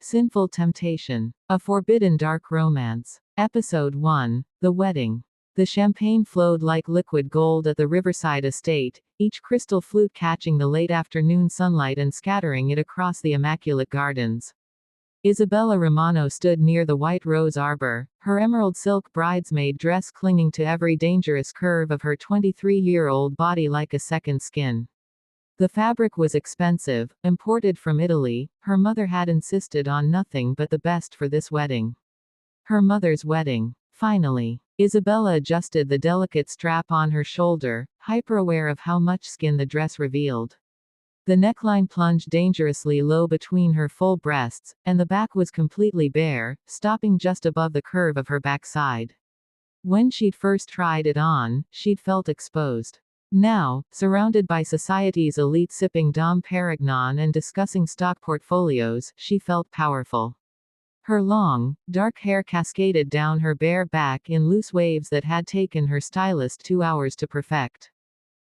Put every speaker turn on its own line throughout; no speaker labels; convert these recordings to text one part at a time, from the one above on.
Sinful Temptation. A Forbidden Dark Romance. Episode 1. The Wedding. The champagne flowed like liquid gold at the riverside estate, each crystal flute catching the late afternoon sunlight and scattering it across the immaculate gardens. Isabella Romano stood near the white rose arbor, her emerald silk bridesmaid dress clinging to every dangerous curve of her 23-year-old body like a second skin. The fabric was expensive, imported from Italy. Her mother had insisted on nothing but the best for this wedding. Her mother's wedding. Finally, Isabella adjusted the delicate strap on her shoulder, hyper-aware of how much skin the dress revealed. The neckline plunged dangerously low between her full breasts, and the back was completely bare, stopping just above the curve of her backside. When she'd first tried it on, she'd felt exposed. Now, surrounded by society's elite sipping Dom Perignon and discussing stock portfolios, she felt powerful. Her long, dark hair cascaded down her bare back in loose waves that had taken her stylist 2 hours to perfect.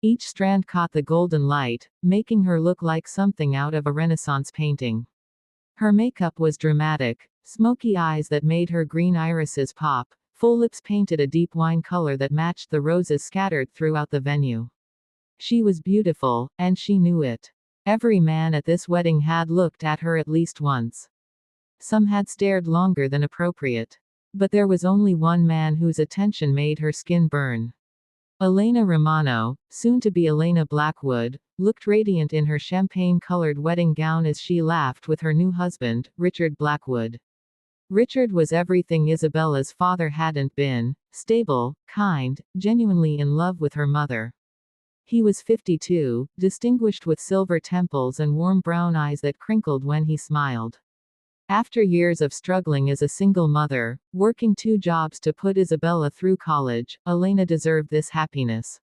Each strand caught the golden light, making her look like something out of a Renaissance painting. Her makeup was dramatic, smoky eyes that made her green irises pop, full lips painted a deep wine color that matched the roses scattered throughout the venue. She was beautiful, and she knew it. Every man at this wedding had looked at her at least once. Some had stared longer than appropriate. But there was only one man whose attention made her skin burn. Elena Romano, soon to be Elena Blackwood, looked radiant in her champagne-colored wedding gown as she laughed with her new husband, Richard Blackwood. Richard was everything Isabella's father hadn't been: stable, kind, genuinely in love with her mother. He was 52, distinguished with silver temples and warm brown eyes that crinkled when he smiled. After years of struggling as a single mother, working 2 jobs to put Isabella through college, Elena deserved this happiness.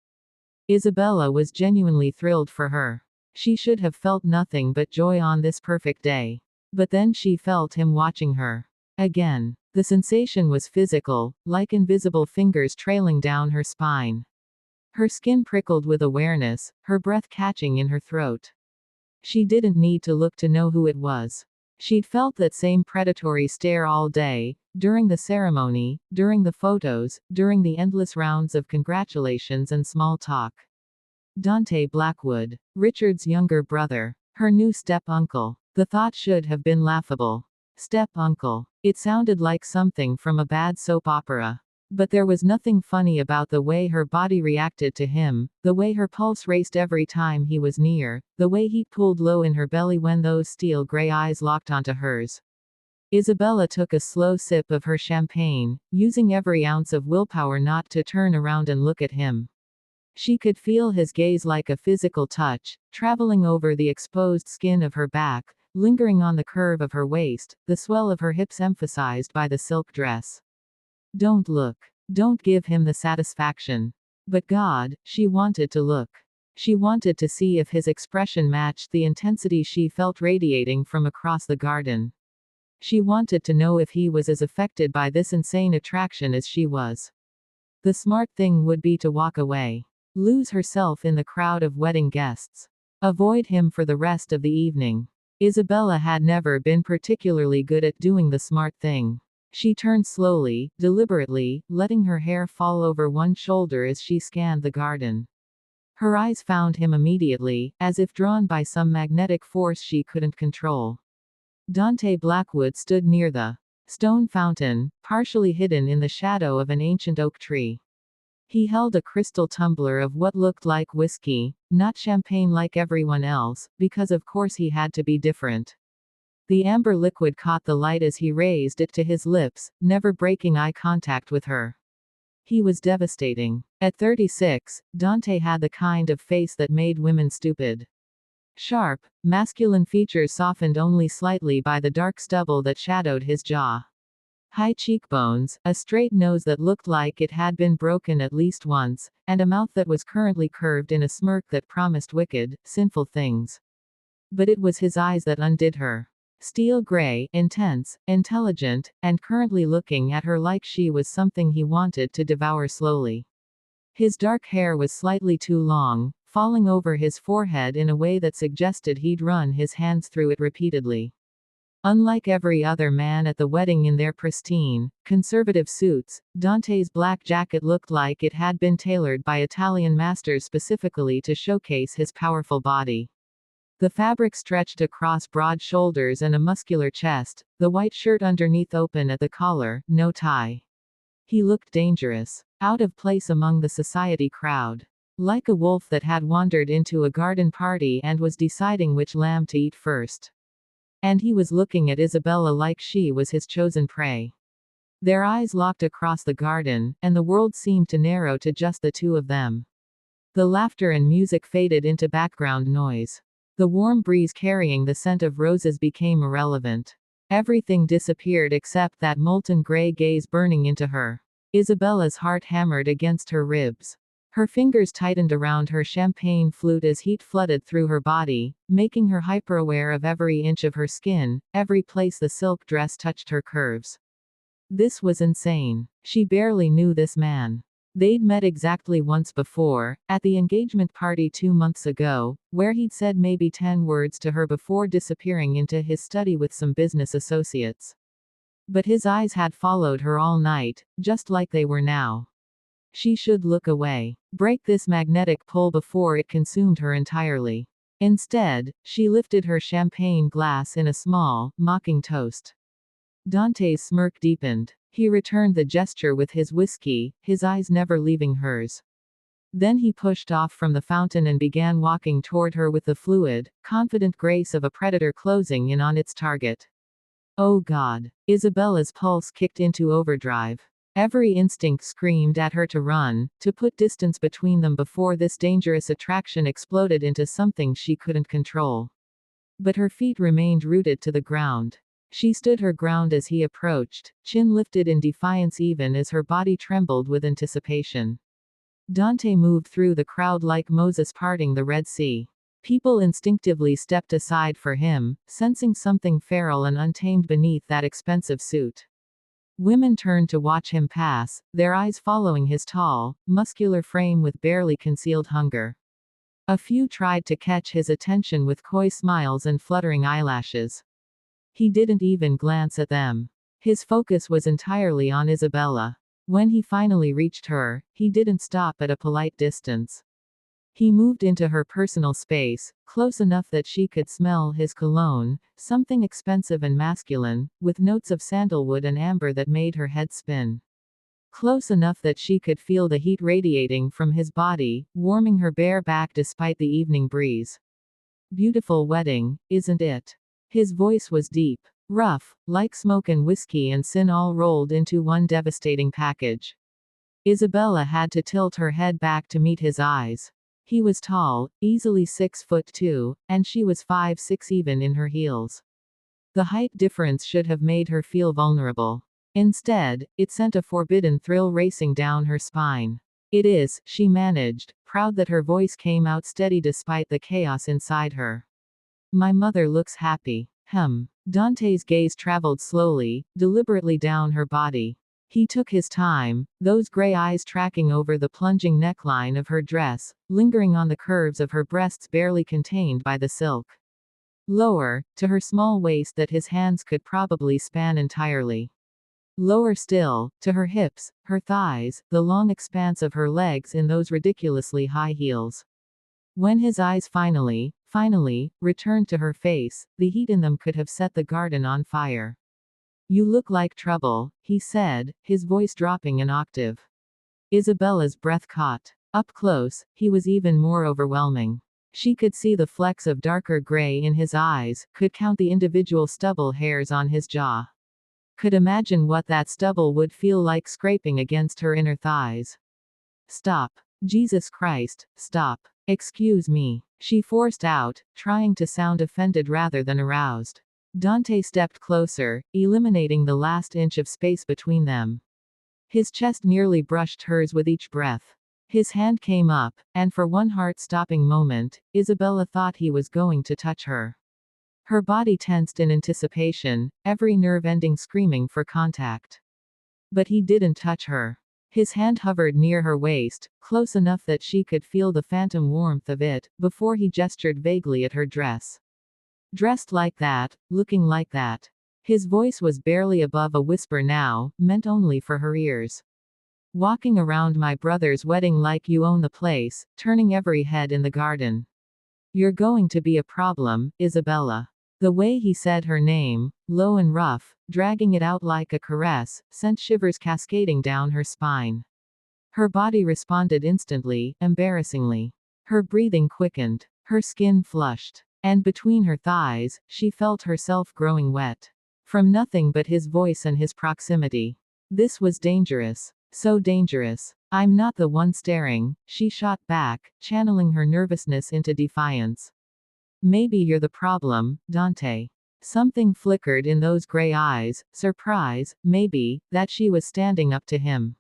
Isabella was genuinely thrilled for her. She should have felt nothing but joy on this perfect day. But then she felt him watching her. Again. The sensation was physical, like invisible fingers trailing down her spine. Her skin prickled with awareness, her breath catching in her throat. She didn't need to look to know who it was. She'd felt that same predatory stare all day, during the ceremony, during the photos, during the endless rounds of congratulations and small talk. Dante Blackwood, Richard's younger brother, her new step-uncle. The thought should have been laughable. Step-uncle. It sounded like something from a bad soap opera. But there was nothing funny about the way her body reacted to him, the way her pulse raced every time he was near, the way he pulled low in her belly when those steel gray eyes locked onto hers. Isabella took a slow sip of her champagne, using every ounce of willpower not to turn around and look at him. She could feel his gaze like a physical touch, traveling over the exposed skin of her back, lingering on the curve of her waist, the swell of her hips emphasized by the silk dress. Don't look. Don't give him the satisfaction. But God, she wanted to look. She wanted to see if his expression matched the intensity she felt radiating from across the garden. She wanted to know if he was as affected by this insane attraction as she was. The smart thing would be to walk away. Lose herself in the crowd of wedding guests. Avoid him for the rest of the evening. Isabella had never been particularly good at doing the smart thing. She turned slowly, deliberately, letting her hair fall over one shoulder as she scanned the garden. Her eyes found him immediately, as if drawn by some magnetic force she couldn't control. Dante Blackwood stood near the stone fountain, partially hidden in the shadow of an ancient oak tree. He held a crystal tumbler of what looked like whiskey, not champagne like everyone else, because of course he had to be different. The amber liquid caught the light as he raised it to his lips, never breaking eye contact with her. He was devastating. At 36, Dante had the kind of face that made women stupid. Sharp, masculine features softened only slightly by the dark stubble that shadowed his jaw. High cheekbones, a straight nose that looked like it had been broken at least once, and a mouth that was currently curved in a smirk that promised wicked, sinful things. But it was his eyes that undid her. Steel gray, intense, intelligent, and currently looking at her like she was something he wanted to devour slowly. His dark hair was slightly too long, falling over his forehead in a way that suggested he'd run his hands through it repeatedly. Unlike every other man at the wedding in their pristine, conservative suits, Dante's black jacket looked like it had been tailored by Italian masters specifically to showcase his powerful body. The fabric stretched across broad shoulders and a muscular chest, the white shirt underneath open at the collar, no tie. He looked dangerous, out of place among the society crowd. Like a wolf that had wandered into a garden party and was deciding which lamb to eat first. And he was looking at Isabella like she was his chosen prey. Their eyes locked across the garden, and the world seemed to narrow to just the two of them. The laughter and music faded into background noise. The warm breeze carrying the scent of roses became irrelevant. Everything disappeared except that molten gray gaze burning into her. Isabella's heart hammered against her ribs. Her fingers tightened around her champagne flute as heat flooded through her body, making her hyper-aware of every inch of her skin, every place the silk dress touched her curves. This was insane. She barely knew this man. They'd met exactly once before, at the engagement party 2 months ago, where he'd said maybe 10 words to her before disappearing into his study with some business associates. But his eyes had followed her all night, just like they were now. She should look away. Break this magnetic pull before it consumed her entirely. Instead, she lifted her champagne glass in a small, mocking toast. Dante's smirk deepened. He returned the gesture with his whiskey, his eyes never leaving hers. Then he pushed off from the fountain and began walking toward her with the fluid, confident grace of a predator closing in on its target. Oh God! Isabella's pulse kicked into overdrive. Every instinct screamed at her to run, to put distance between them before this dangerous attraction exploded into something she couldn't control. But her feet remained rooted to the ground. She stood her ground as he approached, chin lifted in defiance even as her body trembled with anticipation. Dante moved through the crowd like Moses parting the Red Sea. People instinctively stepped aside for him, sensing something feral and untamed beneath that expensive suit. Women turned to watch him pass, their eyes following his tall, muscular frame with barely concealed hunger. A few tried to catch his attention with coy smiles and fluttering eyelashes. He didn't even glance at them. His focus was entirely on Isabella. When he finally reached her, he didn't stop at a polite distance. He moved into her personal space, close enough that she could smell his cologne, something expensive and masculine, with notes of sandalwood and amber that made her head spin. Close enough that she could feel the heat radiating from his body, warming her bare back despite the evening breeze. Beautiful wedding, isn't it? His voice was deep, rough, like smoke and whiskey and sin all rolled into one devastating package. Isabella had to tilt her head back to meet his eyes. He was tall, easily 6'2", and she was 5'6" even in her heels. The height difference should have made her feel vulnerable. Instead, it sent a forbidden thrill racing down her spine. It is, she managed, proud that her voice came out steady despite the chaos inside her. My mother looks happy. Dante's gaze traveled slowly, deliberately down her body. He took his time, those gray eyes tracking over the plunging neckline of her dress, lingering on the curves of her breasts barely contained by the silk. Lower, to her small waist that his hands could probably span entirely. Lower still, to her hips, her thighs, the long expanse of her legs in those ridiculously high heels. When his eyes finally, returned to her face, the heat in them could have set the garden on fire. You look like trouble, he said, his voice dropping an octave. Isabella's breath caught. Up close, he was even more overwhelming. She could see the flecks of darker gray in his eyes, could count the individual stubble hairs on his jaw. Could imagine what that stubble would feel like scraping against her inner thighs. Stop. Jesus Christ, stop. Excuse me. She forced out, trying to sound offended rather than aroused. Dante stepped closer, eliminating the last inch of space between them. His chest nearly brushed hers with each breath. His hand came up, and for one heart-stopping moment, Isabella thought he was going to touch her. Her body tensed in anticipation, every nerve ending screaming for contact. But he didn't touch her. His hand hovered near her waist, close enough that she could feel the phantom warmth of it, before he gestured vaguely at her dress. Dressed like that, looking like that. His voice was barely above a whisper now, meant only for her ears. Walking around my brother's wedding like you own the place, turning every head in the garden. You're going to be a problem, Isabella. The way he said her name, low and rough, dragging it out like a caress, sent shivers cascading down her spine. Her body responded instantly, embarrassingly. Her breathing quickened. Her skin flushed. And between her thighs, she felt herself growing wet. From nothing but his voice and his proximity. This was dangerous. So dangerous. I'm not the one staring, she shot back, channeling her nervousness into defiance. Maybe you're the problem, Dante. Something flickered in those gray eyes, surprise, maybe, that she was standing up to him.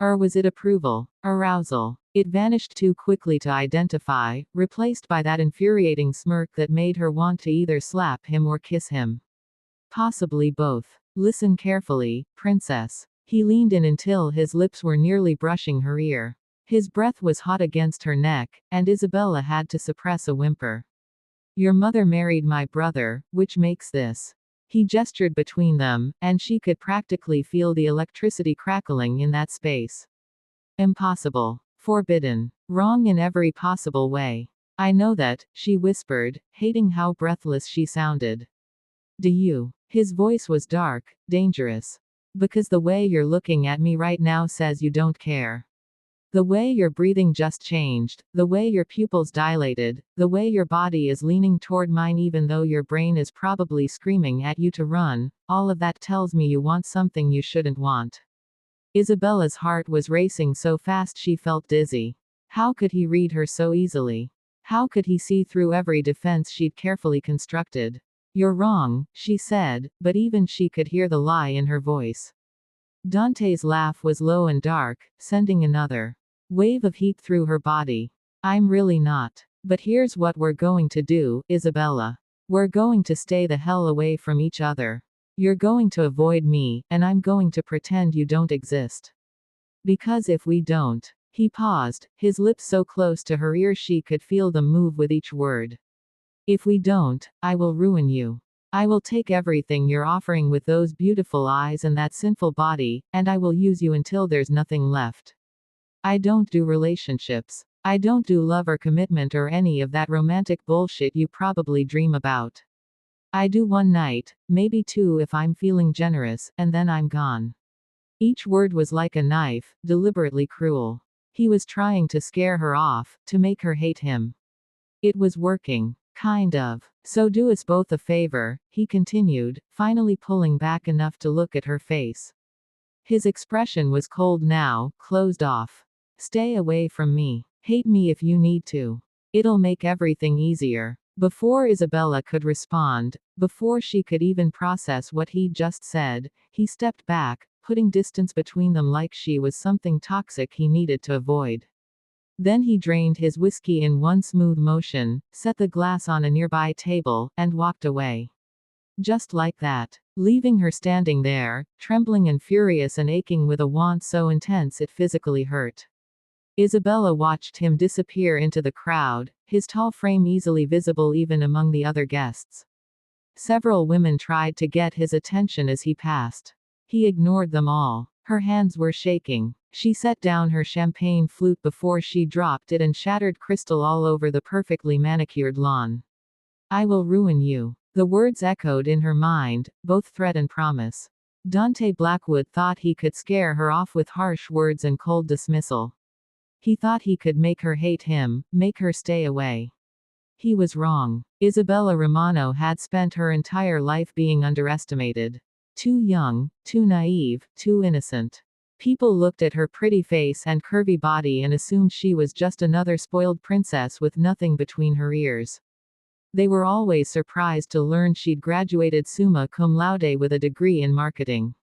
Or was it approval? Arousal? It vanished too quickly to identify, replaced by that infuriating smirk that made her want to either slap him or kiss him. Possibly both. Listen carefully, princess. He leaned in until his lips were nearly brushing her ear. His breath was hot against her neck, and Isabella had to suppress a whimper. Your mother married my brother, which makes this. He gestured between them, and she could practically feel the electricity crackling in that space. Impossible. Forbidden. Wrong in every possible way. I know that, she whispered, hating how breathless she sounded. Do you? His voice was dark, dangerous. Because the way you're looking at me right now says you don't care. The way your breathing just changed, the way your pupils dilated, the way your body is leaning toward mine even though your brain is probably screaming at you to run, all of that tells me you want something you shouldn't want. Isabella's heart was racing so fast she felt dizzy. How could he read her so easily? How could he see through every defense she'd carefully constructed? You're wrong, she said, but even she could hear the lie in her voice. Dante's laugh was low and dark, sending another wave of heat through her body. I'm really not. But here's what we're going to do, Isabella. We're going to stay the hell away from each other. You're going to avoid me, and I'm going to pretend you don't exist. Because if we don't. He paused, his lips so close to her ear she could feel them move with each word. If we don't, I will ruin you. I will take everything you're offering with those beautiful eyes and that sinful body, and I will use you until there's nothing left. I don't do relationships. I don't do love or commitment or any of that romantic bullshit you probably dream about. I do one night, maybe two if I'm feeling generous, and then I'm gone. Each word was like a knife, deliberately cruel. He was trying to scare her off, to make her hate him. It was working. Kind of. So do us both a favor, he continued, finally pulling back enough to look at her face. His expression was cold now, closed off. Stay away from me. Hate me if you need to. It'll make everything easier. Before Isabella could respond, before she could even process what he'd just said, he stepped back, putting distance between them like she was something toxic he needed to avoid. Then he drained his whiskey in one smooth motion, set the glass on a nearby table, and walked away. Just like that. Leaving her standing there, trembling and furious and aching with a want so intense it physically hurt. Isabella watched him disappear into the crowd, his tall frame easily visible even among the other guests. Several women tried to get his attention as he passed. He ignored them all. Her hands were shaking. She set down her champagne flute before she dropped it and shattered crystal all over the perfectly manicured lawn. I will ruin you. The words echoed in her mind, both threat and promise. Dante Blackwood thought he could scare her off with harsh words and cold dismissal. He thought he could make her hate him, make her stay away. He was wrong. Isabella Romano had spent her entire life being underestimated. Too young, too naive, too innocent. People looked at her pretty face and curvy body and assumed she was just another spoiled princess with nothing between her ears. They were always surprised to learn she'd graduated summa cum laude with a degree in marketing.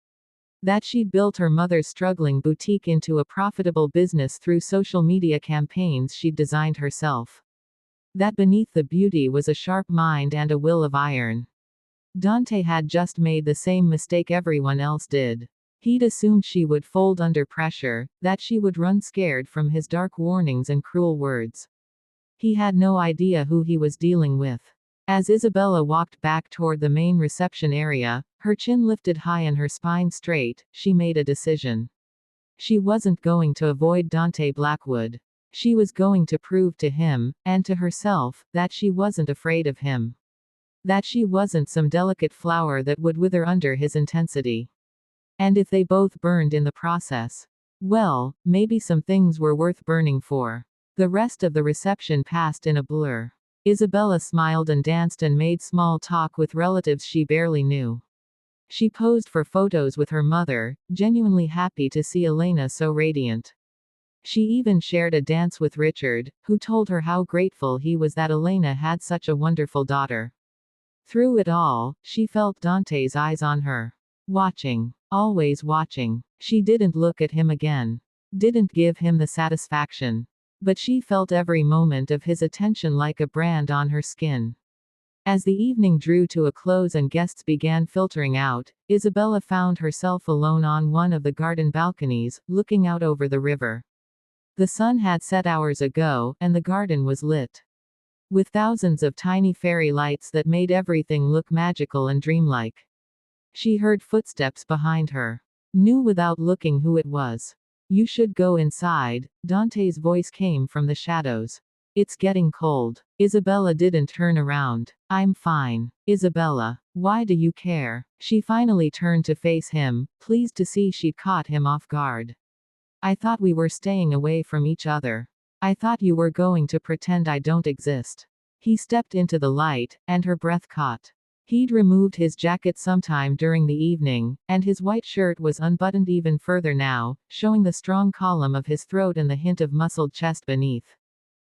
That she'd built her mother's struggling boutique into a profitable business through social media campaigns she'd designed herself. That beneath the beauty was a sharp mind and a will of iron. Dante had just made the same mistake everyone else did. He'd assumed she would fold under pressure, that she would run scared from his dark warnings and cruel words. He had no idea who he was dealing with. As Isabella walked back toward the main reception area, her chin lifted high and her spine straight, she made a decision. She wasn't going to avoid Dante Blackwood. She was going to prove to him, and to herself, that she wasn't afraid of him. That she wasn't some delicate flower that would wither under his intensity. And if they both burned in the process, well, maybe some things were worth burning for. The rest of the reception passed in a blur. Isabella smiled and danced and made small talk with relatives she barely knew. She posed for photos with her mother, genuinely happy to see Elena so radiant. She even shared a dance with Richard, who told her how grateful he was that Elena had such a wonderful daughter. Through it all, she felt Dante's eyes on her. Watching. Always watching. She didn't look at him again. Didn't give him the satisfaction. But she felt every moment of his attention like a brand on her skin. As the evening drew to a close and guests began filtering out, Isabella found herself alone on one of the garden balconies, looking out over the river. The sun had set hours ago, and the garden was lit with thousands of tiny fairy lights that made everything look magical and dreamlike. She heard footsteps behind her. Knew without looking who it was. "You should go inside," Dante's voice came from the shadows. "It's getting cold." Isabella didn't turn around. "I'm fine." "Isabella, why do you care?" She finally turned to face him, pleased to see she'd caught him off guard. "I thought we were staying away from each other. I thought you were going to pretend I don't exist." He stepped into the light, and her breath caught. He'd removed his jacket sometime during the evening, and his white shirt was unbuttoned even further now, showing the strong column of his throat and the hint of muscled chest beneath.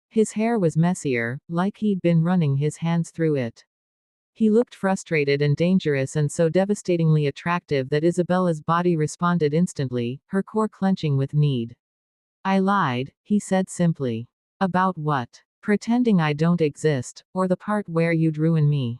His hair was messier, like he'd been running his hands through it. He looked frustrated and dangerous and so devastatingly attractive that Isabella's body responded instantly, her core clenching with need. "I lied," he said simply. "About what? Pretending I don't exist, or the part where you'd ruin me?"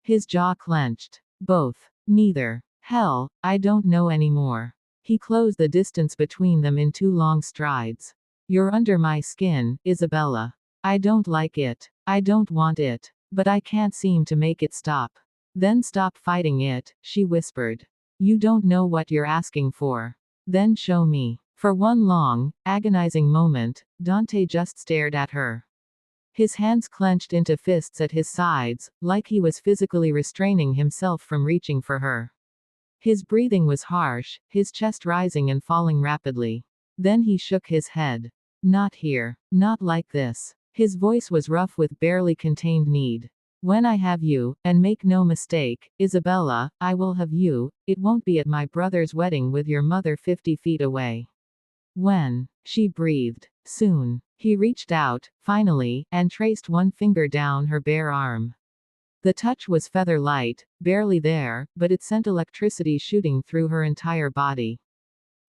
His jaw clenched. "Both." "Neither." "Hell, I don't know anymore." He closed the distance between them in 2 long strides. "You're under my skin, Isabella. I don't like it. I don't want it. But I can't seem to make it stop." "Then stop fighting it," she whispered. "You don't know what you're asking for. Then show me." For one long, agonizing moment, Dante just stared at her. His hands clenched into fists at his sides, like he was physically restraining himself from reaching for her. His breathing was harsh, his chest rising and falling rapidly. Then he shook his head. "Not here. Not like this." His voice was rough with barely contained need. "When I have you, and make no mistake, Isabella, I will have you, it won't be at my brother's wedding with your mother 50 feet away." "When?" she breathed. "Soon." He reached out, finally, and traced one finger down her bare arm. The touch was feather light, barely there, but it sent electricity shooting through her entire body.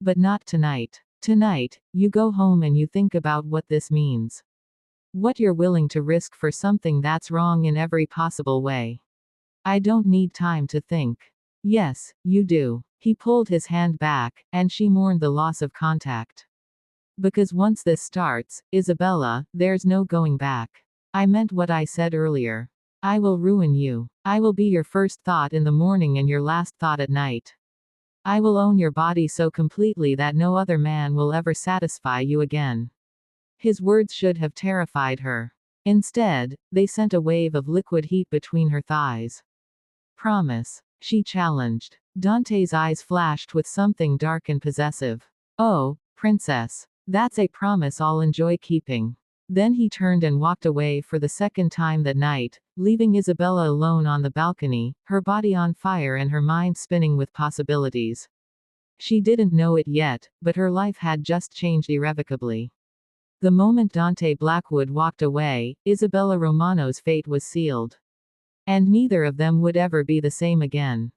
"But not tonight. Tonight, you go home and you think about what this means. What you're willing to risk for something that's wrong in every possible way." "I don't need time to think." "Yes, you do." He pulled his hand back, and she mourned the loss of contact. "Because once this starts, Isabella, there's no going back. I meant what I said earlier. I will ruin you. I will be your first thought in the morning and your last thought at night. I will own your body so completely that no other man will ever satisfy you again." His words should have terrified her. Instead, they sent a wave of liquid heat between her thighs. "Promise," she challenged. Dante's eyes flashed with something dark and possessive. "Oh, princess. That's a promise I'll enjoy keeping." Then he turned and walked away for the second time that night, leaving Isabella alone on the balcony, her body on fire and her mind spinning with possibilities. She didn't know it yet, but her life had just changed irrevocably. The moment Dante Blackwood walked away, Isabella Romano's fate was sealed. And neither of them would ever be the same again.